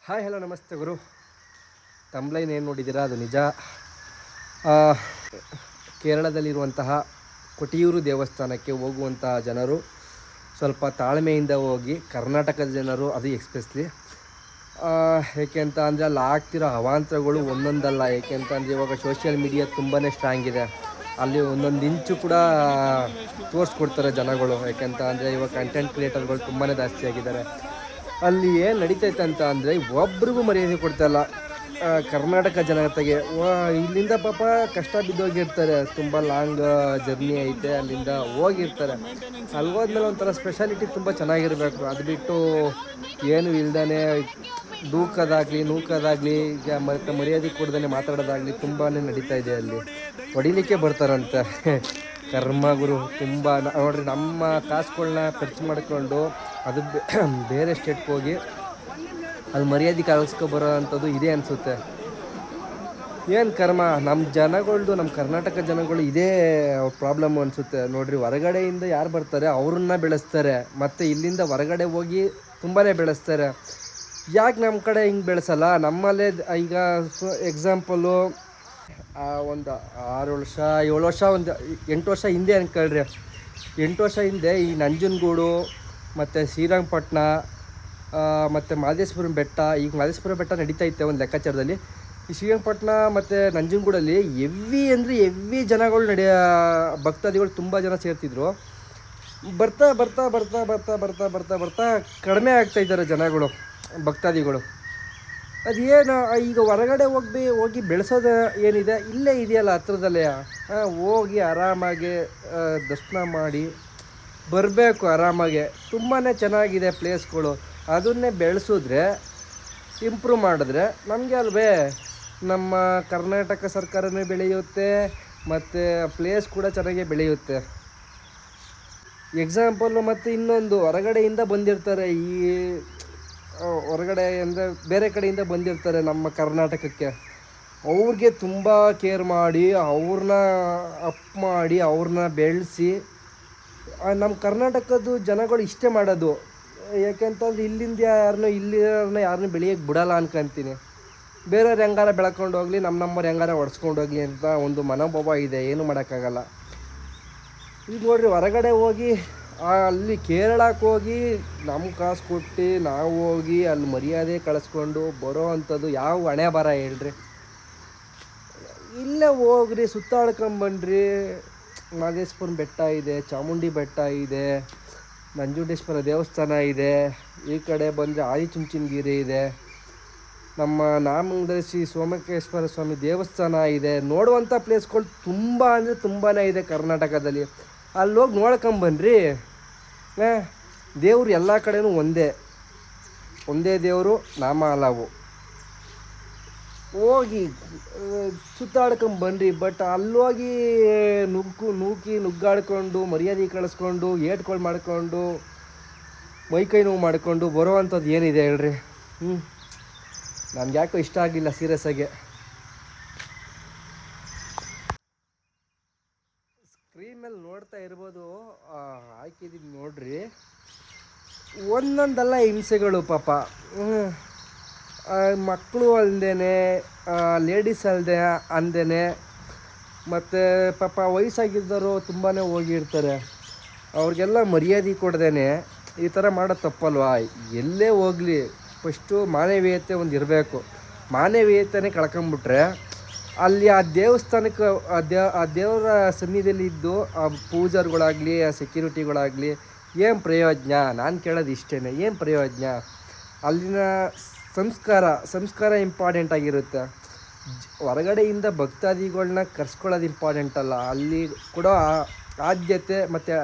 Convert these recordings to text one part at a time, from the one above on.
Hi hello ನಮಸ್ತೆ ಗುರು. ತಮ್ಲೈನ್ ಏನು ನೋಡಿದ್ದೀರಾ ಅದು ನಿಜ. ಕೇರಳದಲ್ಲಿರುವಂತಹ ಕೊಟಿಯೂರು ದೇವಸ್ಥಾನಕ್ಕೆ ಹೋಗುವಂತಹ ಜನರು ಸ್ವಲ್ಪ ತಾಳ್ಮೆಯಿಂದ ಹೋಗಿ, ಕರ್ನಾಟಕದ ಜನರು ಅದು ಎಕ್ಸ್ಪೆಷಲಿ. ಏಕೆ ಅಂತ ಅಂದರೆ ಅಲ್ಲಿ ಆಗ್ತಿರೋ ಅವಾಂತರಗಳು ಒಂದೊಂದಲ್ಲ. ಏಕೆ ಅಂತ ಅಂದರೆ ಇವಾಗ ಸೋಷಿಯಲ್ ಮೀಡಿಯಾ ತುಂಬಾ ಸ್ಟ್ರಾಂಗ್ ಇದೆ. ಅಲ್ಲಿ ಒಂದೊಂದು ಇಂಚು ಕೂಡ ತೋರಿಸ್ಕೊಡ್ತಾರೆ ಜನಗಳು. ಯಾಕೆಂತ ಅಂದರೆ ಇವಾಗ ಕಂಟೆಂಟ್ ಕ್ರಿಯೇಟರ್ಗಳು ತುಂಬಾ ಜಾಸ್ತಿ ಆಗಿದ್ದಾರೆ. ಅಲ್ಲಿ ಏನು ನಡೀತೈತೆ ಅಂತ ಅಂದರೆ ಒಬ್ರಿಗೂ ಮರ್ಯಾದೆ ಕೊಡ್ತಾಯಿಲ್ಲ ಕರ್ನಾಟಕ ಜನತೆಗೆ. ಇಲ್ಲಿಂದ ಪಾಪ ಕಷ್ಟ ಬಿದ್ದೋಗಿರ್ತಾರೆ, ತುಂಬ ಲಾಂಗ್ ಜರ್ನಿ ಐತೆ, ಅಲ್ಲಿಂದ ಹೋಗಿರ್ತಾರೆ. ಅಲ್ಲಿ ಹೋದ್ಮೇಲೆ ಒಂಥರ ಸ್ಪೆಷಾಲಿಟಿ ತುಂಬ ಚೆನ್ನಾಗಿರಬೇಕು. ಅದು ಬಿಟ್ಟು ಏನು ಇಲ್ದೇ ನೂಕೋದಾಗಲಿ ಈಗ ಮತ್ತು ಮರ್ಯಾದೆ ಕೊಡ್ದೇ ಮಾತಾಡೋದಾಗಲಿ ತುಂಬಾ ನಡೀತಾ ಇದೆ. ಅಲ್ಲಿ ಹೊಡಿಲಿಕ್ಕೆ ಬರ್ತಾರಂತೆ ಕರ್ಮ ಗುರು. ತುಂಬ ನೋಡ್ರಿ, ನಮ್ಮ ಕಾಸುಗಳನ್ನ ಖರ್ಚು ಮಾಡಿಕೊಂಡು ಅದು ಬೇರೆ ಸ್ಟೇಟ್ಗೆ ಹೋಗಿ ಅಲ್ಲಿ ಮರ್ಯಾದೆ ಕಳಿಸ್ಕೊಬರೋ ಅಂಥದ್ದು ಇದೆ ಅನಿಸುತ್ತೆ. ಏನು ಕರ್ಮ ನಮ್ಮ ಜನಗಳ್ದು, ನಮ್ಮ ಕರ್ನಾಟಕ ಜನಗಳು ಇದೇ ಪ್ರಾಬ್ಲಮ್ ಅನಿಸುತ್ತೆ. ನೋಡಿರಿ, ಹೊರಗಡೆಯಿಂದ ಯಾರು ಬರ್ತಾರೆ ಅವ್ರನ್ನ ಬೆಳೆಸ್ತಾರೆ, ಮತ್ತು ಇಲ್ಲಿಂದ ಹೊರಗಡೆ ಹೋಗಿ ತುಂಬಾ ಬೆಳೆಸ್ತಾರೆ. ಯಾಕೆ ನಮ್ಮ ಕಡೆ ಹಿಂಗೆ ಬೆಳೆಸಲ್ಲ? ನಮ್ಮಲ್ಲೇ ಈಗ ಎಕ್ಸಾಂಪಲು ಒಂದು 6 ವರ್ಷ 7 ವರ್ಷ ಒಂದು 8 ವರ್ಷ ಹಿಂದೆ ಅನ್ಕೊಳ್ರಿ. 8 ವರ್ಷ ಹಿಂದೆ ಈ ನಂಜನಗೂಡು ಮತ್ತು ಶ್ರೀರಂಗಪಟ್ಟಣ ಮತ್ತು ಮಹದೇಶ್ವರನ ಬೆಟ್ಟ, ಈಗ ಮಹದೇಶ್ವರ ಬೆಟ್ಟ ನಡೀತೈತೆ ಒಂದು ಲೆಕ್ಕಾಚಾರದಲ್ಲಿ. ಈ ಶ್ರೀರಂಗಪಟ್ಟಣ ಮತ್ತು ನಂಜನಗೂಡಲ್ಲಿ ಎವ್ವಿ ಜನಗಳು ಭಕ್ತಾದಿಗಳು ತುಂಬ ಜನ ಸೇರ್ತಿದ್ರು. ಬರ್ತಾ ಬರ್ತಾ ಬರ್ತಾ ಬರ್ತಾ ಬರ್ತಾ ಬರ್ತಾ ಬರ್ತಾ ಕಡಿಮೆ ಆಗ್ತಾಯಿದ್ದಾರೆ ಜನಗಳು, ಭಕ್ತಾದಿಗಳು. ಅದೇನು ಈಗ ಹೊರಗಡೆ ಹೋಗಿ ಬೆಳೆಸೋದು ಏನಿದೆ, ಇಲ್ಲೇ ಇದೆಯಲ್ಲ ಹತ್ರದಲ್ಲೇ. ಹೋಗಿ ಆರಾಮಾಗಿ ದರ್ಶನ ಮಾಡಿ ಬರಬೇಕು ಆರಾಮಾಗೆ. ತುಂಬಾ ಚೆನ್ನಾಗಿದೆ ಪ್ಲೇಸ್ಗಳು. ಅದನ್ನೇ ಬೆಳೆಸಿದ್ರೆ, ಇಂಪ್ರೂವ್ ಮಾಡಿದ್ರೆ ನಮಗೆ ಅಲ್ವೇ, ನಮ್ಮ ಕರ್ನಾಟಕ ಸರ್ಕಾರವೇ ಬೆಳೆಯುತ್ತೆ, ಮತ್ತು ಪ್ಲೇಸ್ ಕೂಡ ಚೆನ್ನಾಗಿ ಬೆಳೆಯುತ್ತೆ. ಎಕ್ಸಾಂಪಲ್ಲು ಮತ್ತು ಇನ್ನೊಂದು, ಹೊರಗಡೆಯಿಂದ ಬಂದಿರ್ತಾರೆ, ಈ ಹೊರಗಡೆ ಅಂದರೆ ಬೇರೆ ಕಡೆಯಿಂದ ಬಂದಿರ್ತಾರೆ ನಮ್ಮ ಕರ್ನಾಟಕಕ್ಕೆ. ಅವ್ರಿಗೆ ತುಂಬ ಕೇರ್ ಮಾಡಿ, ಅವ್ರನ್ನ ಅಪ್ ಮಾಡಿ, ಅವ್ರನ್ನ ಬೆಳೆಸಿ, ನಮ್ಮ ಕರ್ನಾಟಕದ್ದು ಜನಗಳು ಇಷ್ಟೇ ಮಾಡೋದು. ಯಾಕೆಂತಂದ್ರೆ ಇಲ್ಲಿಂದ ಯಾರನ್ನೂ ಬೆಳೆಯೋಕ್ಕೆ ಬಿಡಲ್ಲ ಅನ್ಕೊಂತೀನಿ. ಬೇರೆಯವ್ರು ಹೆಂಗಾರ ಬೆಳ್ಕೊಂಡು ಹೋಗಲಿ, ನಮ್ಮವ್ರು ಹೆಂಗಾರ ಹೊಡ್ಸ್ಕೊಂಡು ಹೋಗಲಿ ಅಂತ ಒಂದು ಮನೋಭಾವ ಇದೆ, ಏನೂ ಮಾಡೋಕ್ಕಾಗಲ್ಲ. ಈಗ ನೋಡಿರಿ, ಹೊರಗಡೆ ಹೋಗಿ ಅಲ್ಲಿ ಕೇರಳಕ್ಕೆ ಹೋಗಿ ನಮ್ಮ ಕಾಸು ಕೊಟ್ಟು ನಾವು ಹೋಗಿ ಅಲ್ಲಿ ಮರ್ಯಾದೆ ಕಳಿಸ್ಕೊಂಡು ಬರೋ ಅಂಥದ್ದು ಯಾವ ಹಣೆ ಬರ ಹೇಳ್ರಿ. ಇಲ್ಲೇ ಹೋಗ್ರಿ, ಸುತ್ತಾಡ್ಕೊಂಬನ್ರಿ. ಮಹದೇಶ್ವರನ ಬೆಟ್ಟ ಇದೆ, ಚಾಮುಂಡಿ ಬೆಟ್ಟ ಇದೆ, ನಂಜುಂಡೇಶ್ವರ ದೇವಸ್ಥಾನ ಇದೆ. ಈ ಕಡೆ ಬಂದರೆ ಆದಿಚುಂಚನಗಿರಿ ಇದೆ, ನಮ್ಮ ನಾಮಂಗಲದ ಸೋಮಕೇಶ್ವರ ಸ್ವಾಮಿ ದೇವಸ್ಥಾನ ಇದೆ. ನೋಡುವಂಥ ಪ್ಲೇಸ್ಗಳು ತುಂಬ ಅಂದರೆ ತುಂಬಾ ಇದೆ ಕರ್ನಾಟಕದಲ್ಲಿ. ಅಲ್ಲಿ ಹೋಗಿ ನೋಡ್ಕೊಂಬನ್ರಿ. ದೇವರು ಎಲ್ಲ ಕಡೆನೂ ಒಂದೇ ದೇವರು, ನಾಮ ಹಲವು. ಹೋಗಿ ಸುತ್ತಾಡ್ಕೊಂಬನ್ರಿ. ಬಟ್ ಅಲ್ಲೋಗಿ ನುಗ್ಗಾಡ್ಕೊಂಡು ಮರ್ಯಾದೆ ಕಳಿಸ್ಕೊಂಡು ಏಟ್ಗಳು ಮಾಡ್ಕೊಂಡು ಮೈಕೈ ನೋವು ಮಾಡ್ಕೊಂಡು ಬರೋ ಅಂಥದ್ದು ಏನಿದೆ ಹೇಳ್ರಿ. ನನಗೆ ಯಾಕೋ ಇಷ್ಟ ಆಗಲಿಲ್ಲ ಸೀರಿಯಸ್ ಆಗಿ. ಸ್ಕ್ರೀನ್ ಮೇಲೆ ನೋಡ್ತಾ ಇರ್ಬೋದು, ಹಾಕಿದ್ದೀನಿ ನೋಡ್ರಿ. ಒಂದೊಂದಲ್ಲ ಹಿಂಸೆಗಳು ಪಾಪ. ಮಕ್ಕಳು ಅಲ್ಲದೇ, ಲೇಡೀಸ್ ಅಂದೇ, ಮತ್ತು ಪಾಪ ವಯಸ್ಸಾಗಿದ್ದವರು ತುಂಬಾ ಹೋಗಿರ್ತಾರೆ. ಅವ್ರಿಗೆಲ್ಲ ಮರ್ಯಾದೆ ಕೊಡ್ದೇ ಈ ಥರ ಮಾಡೋದು ತಪ್ಪಲ್ವಾ? ಎಲ್ಲೇ ಹೋಗಲಿ ಫಸ್ಟು ಮಾನವೀಯತೆ ಒಂದು ಇರಬೇಕು. ಮಾನವೀಯತೆನೇ ಕಳ್ಕೊಂಬಿಟ್ರೆ ಅಲ್ಲಿ ಆ ದೇವಸ್ಥಾನಕ್ಕೆ ಆ ದೇವರ ಸನ್ನಿಧಿಯಲ್ಲಿ ಇದ್ದು ಆ ಪೂಜಾರಿಗಳಾಗಲಿ, ಆ ಸೆಕ್ಯೂರಿಟಿಗಳಾಗಲಿ ಏನು ಪ್ರಯೋಜನ? ನಾನು ಕೇಳೋದು ಇಷ್ಟೇ, ಏನು ಪ್ರಯೋಜನ? ಅಲ್ಲಿನ ಸಂಸ್ಕಾರ ಇಂಪಾರ್ಟೆಂಟ್ ಆಗಿರುತ್ತೆ. ಹೊರಗಡೆಯಿಂದ ಭಕ್ತಾದಿಗಳನ್ನ ಕರ್ಸ್ಕೊಳ್ಳೋದು ಇಂಪಾರ್ಟೆಂಟ್ ಅಲ್ಲ. ಅಲ್ಲಿ ಕೊಡೋ ಆದ್ಯತೆ ಮತ್ತು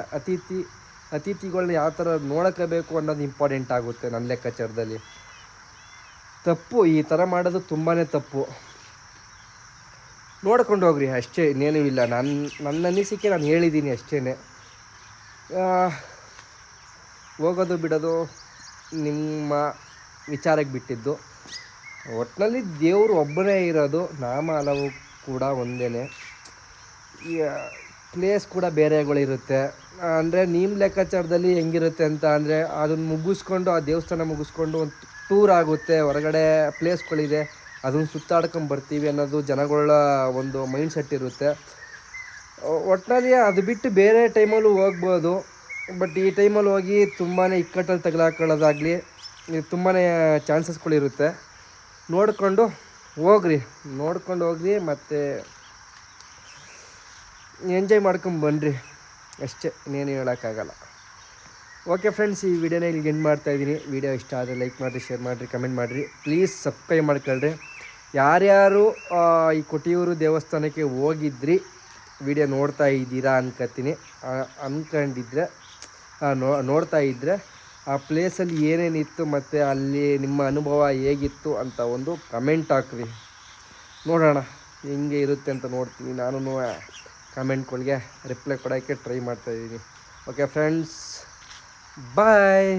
ಅತಿಥಿಗಳನ್ನ ಯಾವ ಥರ ನೋಡ್ಕೋಬೇಕು ಅನ್ನೋದು ಇಂಪಾರ್ಟೆಂಟ್ ಆಗುತ್ತೆ ನನ್ನ ಲೆಕ್ಕಾಚಾರದಲ್ಲಿ. ತಪ್ಪು, ಈ ಥರ ಮಾಡೋದು ತುಂಬಾ ತಪ್ಪು. ನೋಡ್ಕೊಂಡು ಹೋಗ್ರಿ ಅಷ್ಟೇ, ಇನ್ನೇನೂ ಇಲ್ಲ. ನನ್ನ ಅನಿಸಿಕೆ ನಾನು ಹೇಳಿದ್ದೀನಿ ಅಷ್ಟೇ. ಹೋಗೋದು ಬಿಡೋದು ನಿಮ್ಮ ವಿಚಾರಕ್ಕೆ ಬಿಟ್ಟಿದ್ದು. ಒಟ್ಟಿನಲ್ಲಿ ದೇವರು ಒಬ್ಬನೇ ಇರೋದು, ನಾಮ ಹಲವು ಕೂಡ ಒಂದೇ. ಈ ಪ್ಲೇಸ್ ಕೂಡ ಬೇರೆಗಳಿರುತ್ತೆ. ಅಂದರೆ ನಿಮ್ಮ ಲೆಕ್ಕಾಚಾರದಲ್ಲಿ ಹೆಂಗಿರುತ್ತೆ ಅಂತ ಅಂದರೆ ಅದನ್ನು ಮುಗಿಸ್ಕೊಂಡು ಆ ದೇವಸ್ಥಾನ ಮುಗಿಸ್ಕೊಂಡು ಒಂದು ಟೂರ್ ಆಗುತ್ತೆ, ಹೊರಗಡೆ ಪ್ಲೇಸ್ಗಳಿದೆ ಅದನ್ನು ಸುತ್ತಾಡ್ಕೊಂಡು ಬರ್ತೀವಿ ಅನ್ನೋದು ಜನಗಳ ಒಂದು ಮೈಂಡ್ ಸೆಟ್ ಇರುತ್ತೆ. ಒಟ್ಟಿನಲ್ಲಿ ಅದು ಬಿಟ್ಟು ಬೇರೆ ಟೈಮಲ್ಲೂ ಹೋಗ್ಬೋದು, ಬಟ್ ಈ ಟೈಮಲ್ಲಿ ಹೋಗಿ ತುಂಬಾ ಇಕ್ಕಟ್ಟಲ್ಲಿ ತಗಲಾಕೊಳ್ಳೋದಾಗಲಿ ತುಂಬಾ ಚಾನ್ಸಸ್ಗಳಿರುತ್ತೆ. ನೋಡಿಕೊಂಡು ಹೋಗ್ರಿ ಮತ್ತು ಎಂಜಾಯ್ ಮಾಡ್ಕೊಂಡು ಬನ್ನಿರಿ ಅಷ್ಟೇ, ಇನ್ನೇನು ಹೇಳೋಕ್ಕಾಗಲ್ಲ. ಓಕೆ ಫ್ರೆಂಡ್ಸ್, ಈ ವಿಡಿಯೋನ ಇಲ್ಲಿಗೆ ಎಂಡ್ ಮಾಡ್ತಾಯಿದ್ದೀನಿ. ವಿಡಿಯೋ ಇಷ್ಟ ಆದರೆ ಲೈಕ್ ಮಾಡಿರಿ, ಶೇರ್ ಮಾಡಿರಿ, ಕಮೆಂಟ್ ಮಾಡಿರಿ, ಪ್ಲೀಸ್ ಸಬ್ಸ್ಕ್ರೈಬ್ ಮಾಡ್ಕೊಳ್ರಿ. ಯಾರ್ಯಾರು ಈ ಕೊಟ್ಟಿಯೂರು ದೇವಸ್ಥಾನಕ್ಕೆ ಹೋಗಿದ್ರಿ ವಿಡಿಯೋ ನೋಡ್ತಾ ಇದ್ದೀರಾ ಅಂದ್ಕೊಂಡಿದ್ರೆ ನೋಡ್ತಾ ಇದ್ದರೆ ಆ ಪ್ಲೇಸಲ್ಲಿ ಏನೇನಿತ್ತು ಮತ್ತು ಅಲ್ಲಿ ನಿಮ್ಮ ಅನುಭವ ಹೇಗಿತ್ತು ಅಂತ ಒಂದು ಕಮೆಂಟ್ ಹಾಕ್ರಿ, ನೋಡೋಣ ಹೆಂಗೆ ಇರುತ್ತೆ ಅಂತ ನೋಡ್ತೀನಿ. ನಾನು ಕಮೆಂಟ್ಗಳಿಗೆ ರಿಪ್ಲೈ ಕೊಡೋಕ್ಕೆ ಟ್ರೈ ಮಾಡ್ತಾಯಿದ್ದೀನಿ. ಓಕೆ ಫ್ರೆಂಡ್ಸ್, ಬಾಯ್.